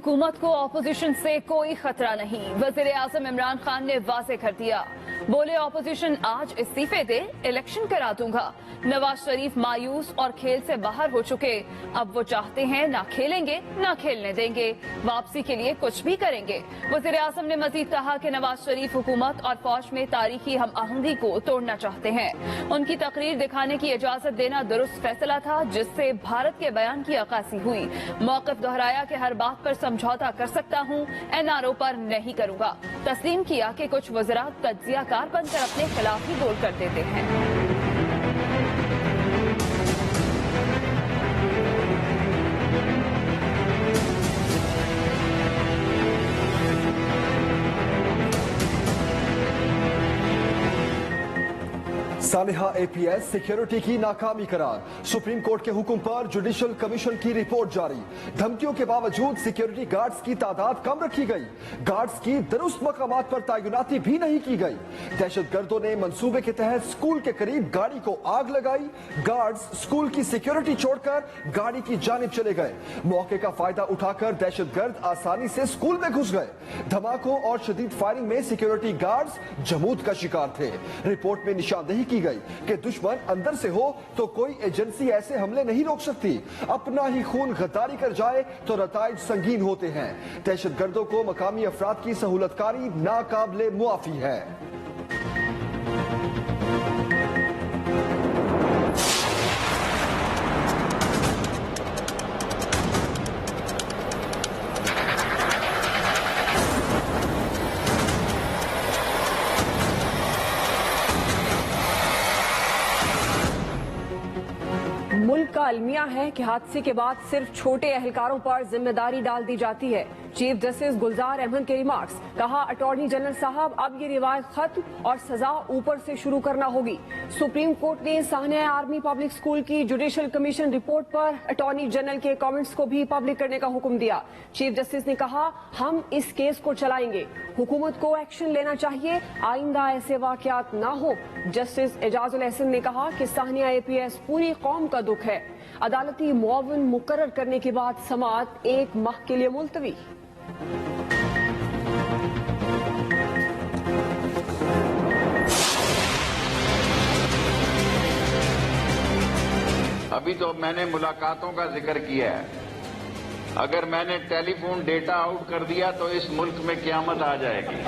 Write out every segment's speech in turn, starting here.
हुकूमत को अपोजिशन से कोई खतरा नहीं, वजीर आजम इमरान खान ने वाजे कर दिया। बोले अपोजिशन आज इस्तीफे दे, इलेक्शन करा दूंगा। नवाज शरीफ मायूस और खेल से बाहर हो चुके, अब वो चाहते हैं ना खेलेंगे ना खेलने देंगे, वापसी के लिए कुछ भी करेंगे। वजीर आजम ने मजीद कहा कि नवाज शरीफ हुकूमत और फौज में तारीखी हम आहंगी को तोड़ना चाहते हैं। उनकी तकरीर दिखाने की इजाजत देना दुरुस्त फैसला था, जिससे भारत के बयान की अक्कासी हुई। मौक़िफ़ दोहराया कि हर बात पर समझौता कर सकता हूँ, NRO पर नहीं करूँगा। तस्लीम किया कि कुछ वज़रात तज्जियाकार बनकर अपने खिलाफ ही बोल कर देते हैं। सानिहा APS सिक्योरिटी की नाकामी करार, सुप्रीम कोर्ट के हुक्म पर जुडिशल कमीशन की रिपोर्ट जारी। धमकियों के बावजूद सिक्योरिटी गार्ड्स की तादाद कम रखी गई, गार्ड्स की दुरुस्त मकामात पर तैनाती भी नहीं की गई। दहशतगर्दों ने मंसूबे के तहत स्कूल के करीब गाड़ी को आग लगाई, गार्ड्स स्कूल की सिक्योरिटी छोड़कर गाड़ी की जानिब चले गए। मौके का फायदा उठाकर दहशतगर्द आसानी से स्कूल में घुस गए। धमाकों और शदीद फायरिंग में सिक्योरिटी गार्ड्स जमूद का शिकार थे। रिपोर्ट में निशानदेही की गई कि दुश्मन अंदर से हो तो कोई एजेंसी ऐसे हमले नहीं रोक सकती। अपना ही खून गद्दारी कर जाए तो नताइज संगीन होते हैं। दहशतगर्दों को मकामी अफराद की सहूलतकारी नाकाबिले मुआफी है। मुल्क का अलमिया है कि हादसे के बाद सिर्फ छोटे एहलकारों पर जिम्मेदारी डाल दी जाती है। चीफ जस्टिस गुलजार अहमद के रिमार्क्स, कहा अटॉर्नी जनरल साहब अब ये रिवायत खत्म और सजा ऊपर से शुरू करना होगी। सुप्रीम कोर्ट ने सानिया आर्मी पब्लिक स्कूल की जुडिशल कमीशन रिपोर्ट पर अटॉर्नी जनरल के कमेंट्स को भी पब्लिक करने का हुक्म दिया। चीफ जस्टिस ने कहा हम इस केस को चलाएंगे, हुकूमत को एक्शन लेना चाहिए, आइंदा ऐसे वाकयात ना हो। जस्टिस एजाजुल एहसन ने कहा कि सानिया APS पूरी कौम का दुख है। अदालती मुआविन मुकर्रर करने के बाद समाअत 1 माह के लिए मुलतवी। अभी तो मैंने मुलाकातों का जिक्र किया है, अगर मैंने टेलीफोन डेटा आउट कर दिया तो इस मुल्क में क़यामत आ जाएगी।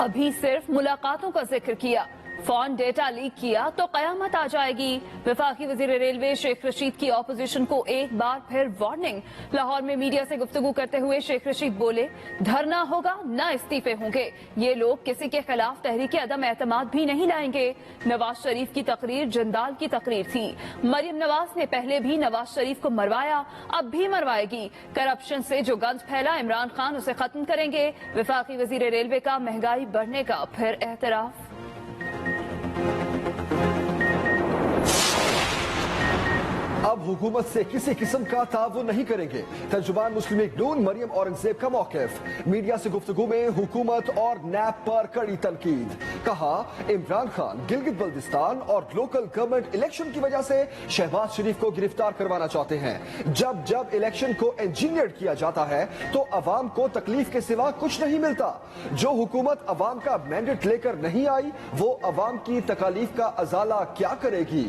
अभी सिर्फ मुलाकातों का जिक्र किया, फोन डेटा लीक किया तो कयामत आ जाएगी। वफाकी वजीर रेलवे शेख रशीद की ऑपोजिशन को एक बार फिर वार्निंग। लाहौर में मीडिया से गुफ्तगू करते हुए शेख रशीद बोले, धरना होगा न इस्तीफे होंगे, ये लोग किसी के खिलाफ तहरीक अदम एतमाद भी नहीं लाएंगे। नवाज शरीफ की तकरीर जंदाल की तकरीर थी। मरियम नवाज ने पहले भी नवाज शरीफ को मरवाया, अब भी मरवाएगी। करप्शन से जो गंद फैला इमरान खान उसे खत्म करेंगे। वफाकी वजीर रेलवे का महंगाई बढ़ने का फिर एहतराफ। अब हुकूमत से किसी किस्म का ताउन नहीं करेंगे, तर्जुमान मुस्लिम लीग नून मरियम औरंगजेब का मौक़िफ़। मीडिया से गुफ्तगू में हुकूमत और नैब पर कड़ी तनकीद। कहा इमरान खान गिलगित बल्तिस्तान और लोकल गवर्नमेंट इलेक्शन की वजह से शहबाज शरीफ को गिरफ्तार करवाना चाहते हैं। जब जब इलेक्शन को इंजीनियर किया जाता है तो अवाम को तकलीफ के सिवा कुछ नहीं मिलता। जो हुकूमत अवाम का मैंडेट लेकर नहीं आई, वो अवाम की तकालीफ का अजाला क्या करेगी।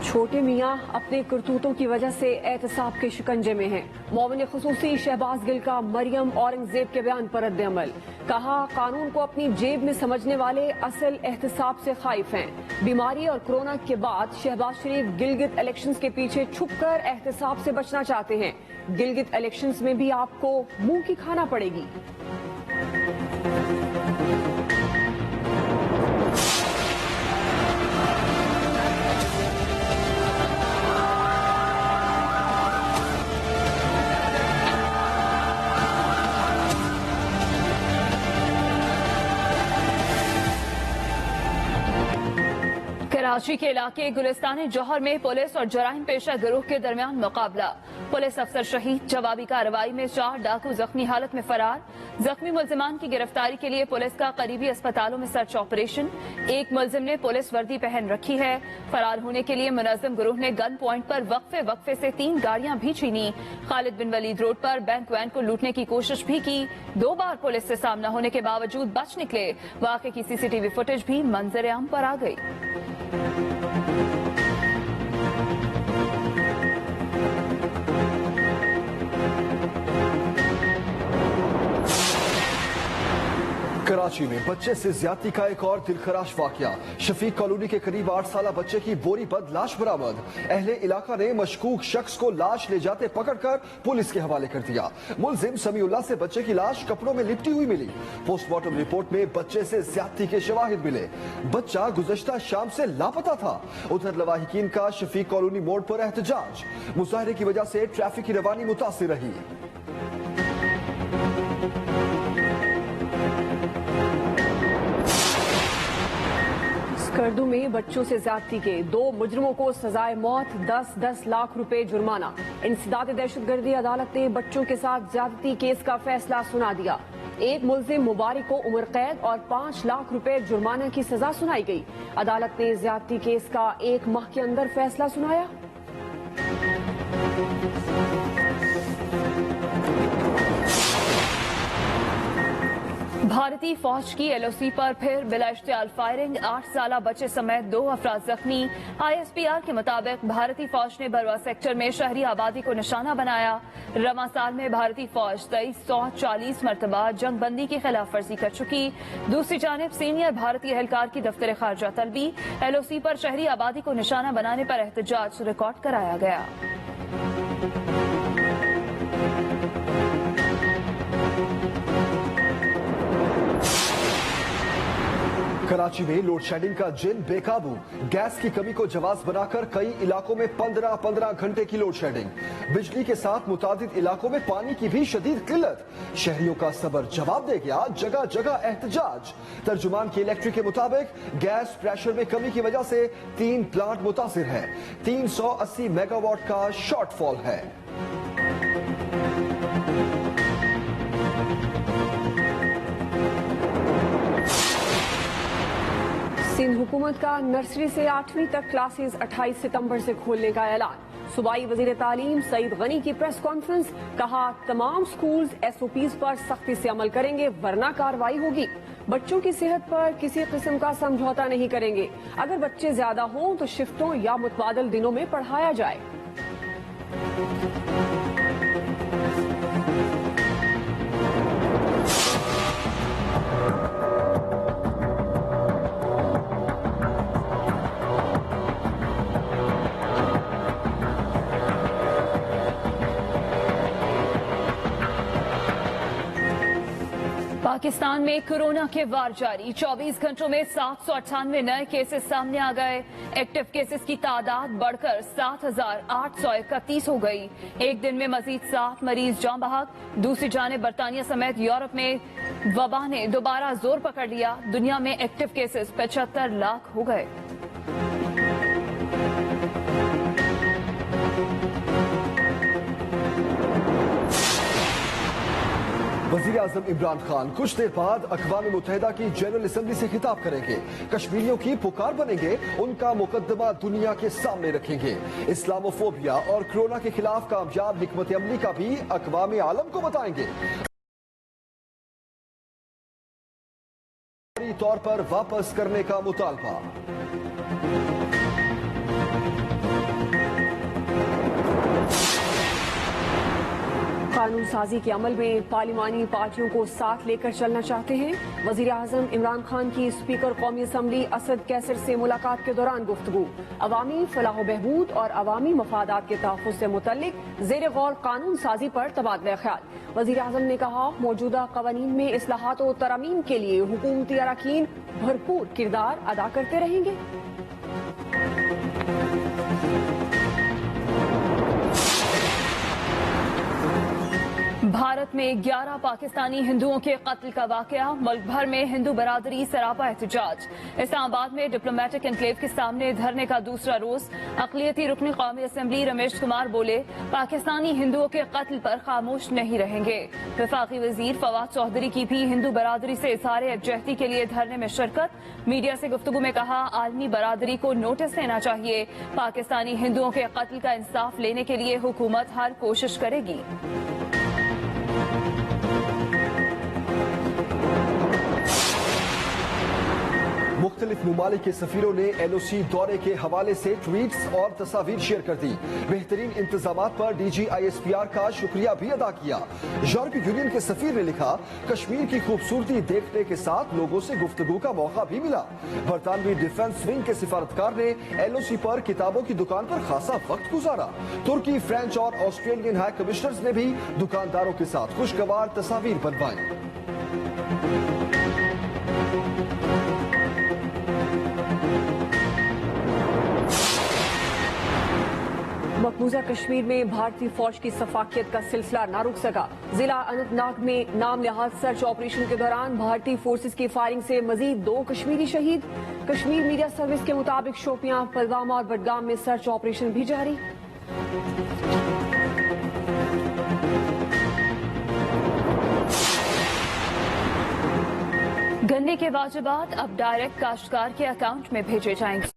छोटे मियाँ अपने करतूतों की वजह से एहतसाब के शिकंजे में हैं। मोमिन खुसूसी शहबाज गिल का मरियम औरंगजेब के बयान पर रद्द-ए-अमल। कहा कानून को अपनी जेब में समझने वाले असल एहतसाब से खाइफ हैं। बीमारी और कोरोना के बाद शहबाज शरीफ गिलगित इलेक्शंस के पीछे छुपकर एहतसाब से बचना चाहते हैं। गिलगित इलेक्शंस में भी आपको मुंह की खाना पड़ेगी। कराची के इलाके गुलिस्तान जौहर में पुलिस और जराइम पेशा गिरोह के दरमियान मुकाबला। पुलिस अफसर शहीद। जवाबी कार्रवाई में 4 डाकू जख्मी हालत में फरार। जख्मी मुलजिमान की गिरफ्तारी के लिए पुलिस का करीबी अस्पतालों में सर्च ऑपरेशन। एक मुलजिम ने पुलिस वर्दी पहन रखी है। फरार होने के लिए मुनज़्ज़म गिरोह ने गन पॉइंट पर वक्फे से 3 गाड़ियां भी छीनी। खालिद बिन वलीद रोड पर बैंक वैन को लूटने की कोशिश भी की। 2 बार पुलिस से सामना होने के बावजूद बच निकले। वाक़े की सीसीटीवी फुटेज भी मंजर आम पर आ गई। कराची में बच्चे से ज्यादती का एक और दिलखराश वाकया। शफीक कॉलोनी के करीब 8 साल बच्चे की बोरी बद लाश बरामद। अहले इलाका ने मशकूक शख्स को लाश ले जाते पकड़कर पुलिस के हवाले कर दिया। मुलजिम समीउल्लाह से बच्चे की लाश कपड़ों में लिपटी हुई मिली। पोस्टमार्टम रिपोर्ट में बच्चे से ज्यादती के शवाहिद मिले। बच्चा गुज़श्ता शाम से लापता था। उधर लवाहिकीन का शफीक कॉलोनी मोड़ पर एहतजाज। मुजाहरे की वजह से ट्रैफिक की रवानी मुतासिर रही। स्कर्दू में बच्चों से ज्यादती के 2 मुजरिमों को सजाए मौत, 10-10 लाख रुपए जुर्माना। इंसदाद दहशतगर्दी अदालत ने बच्चों के साथ ज्यादती केस का फैसला सुना दिया। एक मुलजिम मुबारक को उम्र कैद और 5 लाख रुपए जुर्माना की सजा सुनाई गई। अदालत ने ज्यादती केस का 1 माह के अंदर फैसला सुनाया। भारतीय फौज की एलओसी पर फिर बिला इश्तियाल फायरिंग। 8 साल बच्चे समेत 2 अफराद जख्मी। ISPR के मुताबिक भारतीय फौज ने बरवा सेक्टर में शहरी आबादी को निशाना बनाया। रवा साल में भारतीय फौज 2340 मरतबा जंग बंदी की खिलाफ वर्जी कर चुकी। दूसरी जानिब सीनियर भारतीय एहलकार की दफ्तर खारजा तलबी। एलओसी पर शहरी आबादी को निशाना बनाने पर एहतजाज रिकॉर्ड कराया गया। कराची में लोड शेडिंग का जिन बेकाबू। गैस की कमी को जवाब बनाकर कई इलाकों में 15-15 घंटे की लोड शेडिंग। बिजली के साथ मुतादिद इलाकों में पानी की भी शदीद किल्लत। शहरियों का सब्र जवाब दे गया, जगह जगह एहतजाज। तर्जुमान की इलेक्ट्रिक के मुताबिक गैस प्रेशर में कमी की वजह से 3 प्लांट मुतासिर है। 380 मेगावाट का शॉर्टफॉल है। सिंध हुकूमत का नर्सरी से 8वीं तक क्लासेस 28 सितंबर से खोलने का ऐलान। सूबाई वजीर तालीम सईद गनी की प्रेस कॉन्फ्रेंस। कहा, तमाम स्कूल्स SOPs पर सख्ती से अमल करेंगे वरना कार्रवाई होगी। बच्चों की सेहत पर किसी किस्म का समझौता नहीं करेंगे। अगर बच्चे ज्यादा हों तो शिफ्टों या मुतबादल दिनों में पढ़ाया जाए। पाकिस्तान में कोरोना के वार जारी। 24 घंटों में 798 नए केसेस सामने आ गए। एक्टिव केसेस की तादाद बढ़कर 7831 हो गई। एक दिन में मजीद 7 मरीज जान बहक। दूसरी जानिब बरतानिया समेत यूरोप में वबा ने दोबारा जोर पकड़ लिया। दुनिया में एक्टिव केसेस 75 लाख हो गए। वज़ीर आज़म इमरान खान कुछ देर बाद अक़वाम मुत्तहिदा की जनरल असेंबली से खिताब करेंगे। कश्मीरियों की पुकार बनेंगे, उनका मुकदमा दुनिया के सामने रखेंगे। इस्लामोफोबिया और कोरोना के खिलाफ कामयाब हिकमत अमली का भी अक़वाम आलम को बताएंगे। तौर पर वापस करने का मुतालबा। कानून साजी के अमल में पार्लिमानी पार्टियों को साथ लेकर चलना चाहते हैं। वजीर आजम इमरान खान की स्पीकर कौमी असम्बली असद कैसर से मुलाकात के दौरान गुफ्तगू। अवामी फलाह बहबूद और अवामी मफादात के तहफ़्फ़ुज़ से मुतल्लिक ज़ेर गौर कानून साजी पर तबादला ख्याल। वजीर आजम ने कहा, मौजूदा क़वानीन में इस्लाहात और तरमीम के लिए हुकूमती अरकान भरपूर किरदार अदा करते रहेंगे। भारत भारत में 11 पाकिस्तानी हिंदुओं के कत्ल का वाकया, मुल्क भर में हिंदू बरादरी सरापा एहतजाज। इस्लामाबाद में डिप्लोमेटिक एनक्लेव के सामने धरने का दूसरा रोज। अक़लियती रुकन कौमी असम्बली रमेश कुमार बोले, पाकिस्तानी हिंदुओं के कत्ल पर खामोश नहीं रहेंगे। वफाकी वजीर फवाद चौधरी की भी हिंदू बरादरी से इज़हार यकजहती के लिए धरने में शिरकत। मीडिया से गुफ्तगू में कहा, आलमी बरादरी को नोटिस देना चाहिए। पाकिस्तानी हिंदुओं के कत्ल का इंसाफ लेने के लिए हुकूमत हर कोशिश करेगी। मुख्तलिफ ममालिक के सफीरों ने LOC दौरे के हवाले से ट्वीट्स और तस्वीर शेयर कर दी। बेहतरीन इंतजाम पर DG ISPR का शुक्रिया भी अदा किया। यूरोपीय यूनियन के सफीर ने लिखा, कश्मीर की खूबसूरती देखने के साथ लोगों से गुफ्तगू का मौका भी मिला। बरतानवी डिफेंस विंग के सिफारतकार ने LOC पर किताबों की दुकान पर खासा वक्त गुजारा। तुर्की, फ्रेंच और ऑस्ट्रेलियन हाई कमिश्नर्स ने भी दुकानदारों के साथ खुशगवार तस्वीर बनवाई। मकबूजा कश्मीर में भारतीय फौज की सफाकियत का सिलसिला न रुक सका। जिला अनंतनाग में नाम निहाद सर्च ऑपरेशन के दौरान भारतीय फोर्सेस की फायरिंग से मजीद 2 कश्मीरी शहीद। कश्मीर मीडिया सर्विस के मुताबिक शोपियां, पुलवामा और बडगाम में सर्च ऑपरेशन भी जारी। गन्ने के वाजिबात अब डायरेक्ट काश्तकार के अकाउंट में भेजे जाएंगे।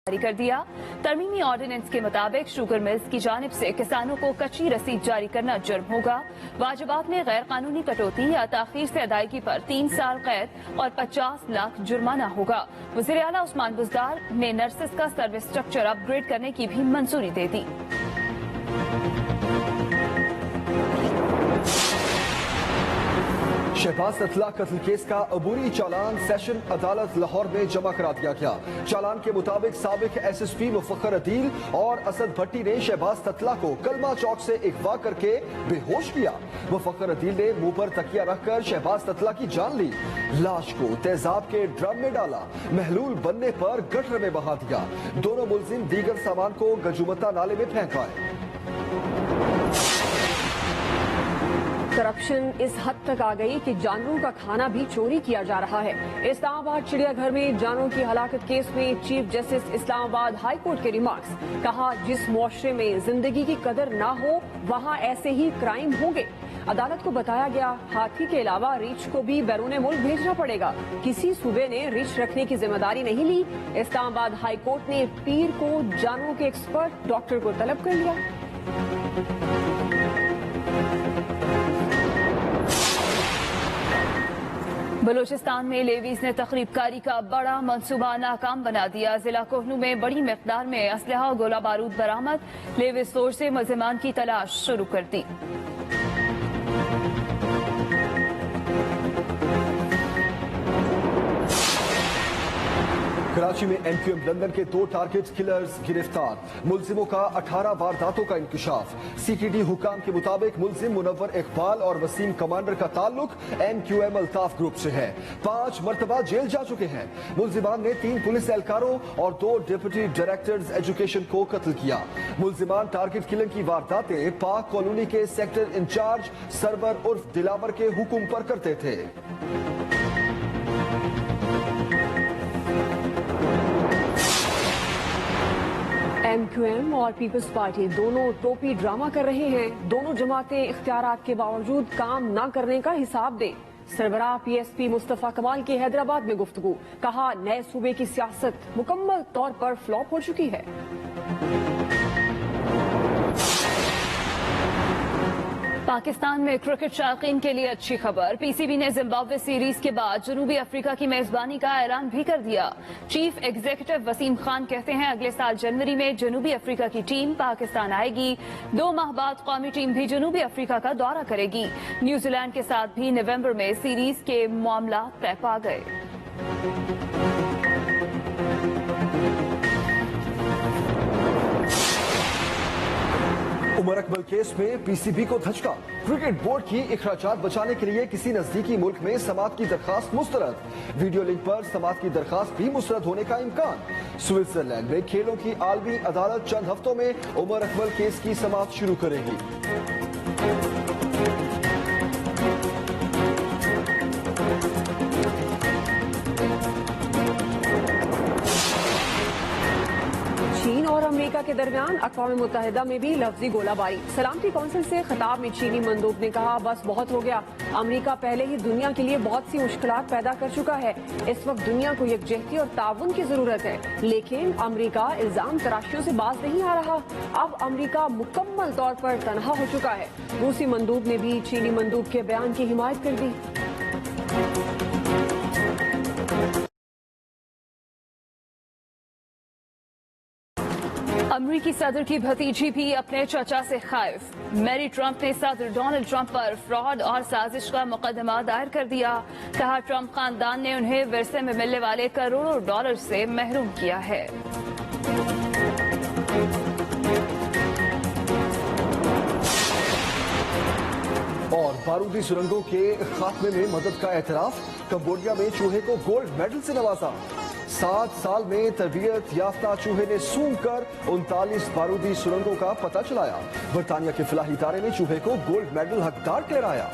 जारी कर दिया। तरमीमी ऑर्डिनेंस के मुताबिक शुगर मिल्स की जानिब से किसानों को कच्ची रसीद जारी करना जुर्म होगा। वाजिबात में गैर कानूनी कटौती या ताखीर से अदायगी पर 3 साल कैद और 50 लाख जुर्माना होगा। वज़ीर आला उस्मान बुज़दार ने नर्सेस का सर्विस स्ट्रक्चर अपग्रेड करने की भी मंजूरी दे दी। शहबाज ततला कत्ल केस का अबूरी चालान सेशन अदालत लाहौर में जमा करा दिया गया। चालान के मुताबिक साबिक SSP मुफक्खर अदील और असद भट्टी ने शहबाज ततला को कलमा चौक से अगवा करके बेहोश किया। मुफक्खर अदील ने मुंह पर तकिया रखकर शहबाज ततला की जान ली। लाश को तेजाब के ड्रम में डाला, महलूल बनने पर गटर में बहा दिया। दोनों मुलजिम दीगर सामान को गजुमता नाले में फेंक आए। करप्शन इस हद तक आ गई कि जानवरों का खाना भी चोरी किया जा रहा है। इस्लामाबाद चिड़ियाघर में जानवरों की हलाकत केस में chief justice Islamabad high court के रिमार्क्स। कहा, जिस मुआशरे में जिंदगी की कदर ना हो वहाँ ऐसे ही क्राइम होंगे। अदालत को बताया गया, हाथी के अलावा रीछ को भी बैरून मुल्क भेजना पड़ेगा। किसी सूबे ने रीछ रखने की जिम्मेदारी नहीं ली। इस्लामाबाद हाई कोर्ट ने पीर को जानवरों के एक्सपर्ट डॉक्टर को तलब कर लिया। बलूचिस्तान में लेवीज ने तखरीबकारी का बड़ा मंसूबा नाकाम बना दिया। जिला कोहनू में बड़ी मिकदार में असलहा और गोला बारूद बरामद। लेवी स्टोर से मुलजिमान की तलाश शुरू कर दी। कराची में MQM लंदन के 2 टारगेट किलर्स गिरफ्तार। मुलजिमों का 18 वारदातों का इंकशाफ। CTD हुकाम के मुताबिक मुलजिम मुनव्वर इकबाल और वसीम कमांडर का ताल्लुक MQM अल्ताफ ग्रुप से है। 5 मरतबा जेल जा चुके हैं। मुलजिमान ने 3 पुलिस एहलकारों और 2 डिप्टी डायरेक्टर्स एजुकेशन को कत्ल किया। मुलजिमान टारगेट किलिंग की वारदातें पाक कॉलोनी के सेक्टर इंचार्ज सरवर उर्फ दिलावर के हुक्म पर करते थे। MQM और पीपल्स पार्टी दोनों टोपी ड्रामा कर रहे हैं। दोनों जमातें इख्तियारात के बावजूद काम न करने का हिसाब दें। सरबराह PSP मुस्तफा कमाल की हैदराबाद में गुफ्तगू। कहा, नए सूबे की सियासत मुकम्मल तौर पर फ्लॉप हो चुकी है। पाकिस्तान में क्रिकेट शौकीन के लिए अच्छी खबर। PCB ने जिम्बाब्वे सीरीज के बाद जनूबी अफ्रीका की मेजबानी का ऐलान भी कर दिया। चीफ एग्जीक्यूटिव वसीम खान कहते हैं, अगले साल जनवरी में जनूबी अफ्रीका की टीम पाकिस्तान आएगी। 2 माह बाद कौमी टीम भी जनूबी अफ्रीका का दौरा करेगी। न्यूजीलैंड के साथ भी नवंबर में सीरीज के मामला तय पा गए। उमर अकमल केस में पीसीबी को धचका। क्रिकेट बोर्ड की इखराजात बचाने के लिए किसी नजदीकी मुल्क में समाअत की दरखास्त मुस्तरद। वीडियो लिंक पर समाअत की दरखास्त भी मुस्तरद होने का इम्कान। स्विट्जरलैंड में खेलों की आलमी अदालत चंद हफ्तों में उमर अकमल केस की समाअत शुरू करेगी। चीन और अमेरिका के दरमियान अक़वाम मुत्तहिदा में भी लफ्जी गोलाबारी। सलामती कौंसिल से खिताब में चीनी मंदूब ने कहा, बस बहुत हो गया। अमेरिका पहले ही दुनिया के लिए बहुत सी मुश्किलात पैदा कर चुका है। इस वक्त दुनिया को यकजहती और ताउन की जरूरत है। लेकिन अमेरिका इल्जाम तराशियों से बाज नहीं आ रहा। अब अमेरिका मुकम्मल तौर पर तनहा हो चुका है। रूसी मंदूब ने भी चीनी मंदूब के बयान की हिमायत कर दी। अमरीकी सदर की भतीजी भी अपने चचा से खौफ। मैरी ट्रंप ने सदर डोनाल्ड ट्रंप पर फ्रॉड और साजिश का मुकदमा दायर कर दिया। कहा, ट्रंप खानदान ने उन्हें विरसे में मिलने वाले करोड़ों डॉलर से महरूम किया है। और बारूदी सुरंगों के खात्मे में मदद का एतराफ। कंबोडिया में चूहे को गोल्ड मेडल से नवाजा। 7 साल में तरबियत याफ्ता चूहे ने सूंघ कर 39 बारूदी सुरंगों का पता चलाया। बरतानिया के फलाही इदारे ने चूहे को गोल्ड मेडल हकदार ठहराया।